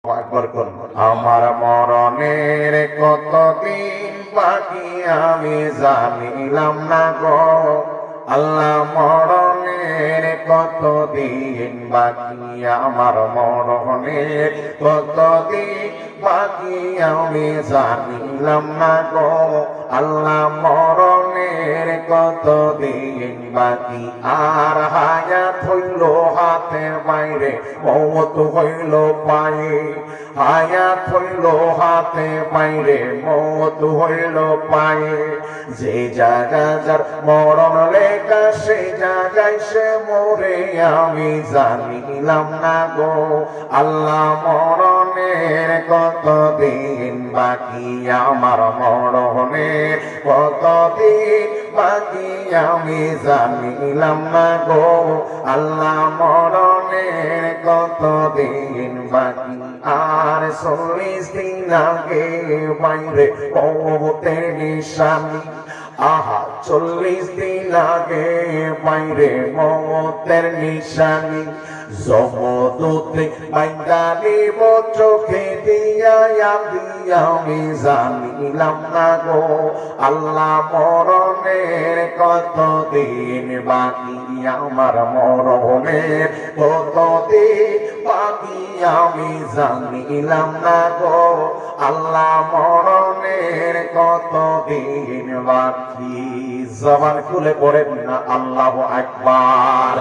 একবার করুন। আমার মরণের কতদিন বাকি আমি জানিলাম না গো আল্লাহ, মরণের কতদিন বাকি, আমার মরণের কতদিন বাকি আমি জানিলাম না গো আল্লাহ, মরণের কতদিন বাকি। আর হায়াত হইল হাতের বাইরে, মওত হইল পায়ে, হায়াত হইল হাতে বাইরে, মওত হইল পায়ে। যে জায়গা যার মরণ লেখা সে জায়গায় সে মরে আমি জানিলাম না গো আল্লাহ, মরণের কতদিন বাকি, আমার মরণের কতদিন বাকি আমি জানিলাম না গো আল্লাহ, মরণের কতদিন বাকি। আর 40 দিন আগে বাইরে মওতের নিশানি, আহা 40 দিন আগে বাইরে মওতের নিশানি। জমদূতে বাইন্দা নিব চোখে দিয়া আমি জানিলাম না গো আল্লাহ, মরণের কতদিন বাকি, আমার মরণের কতদিন বাকি আমি জানিলাম না গো আল্লাহ, মরণের কতদিন বাকি। জবান খুলে পড়েন না আল্লাহু আকবার।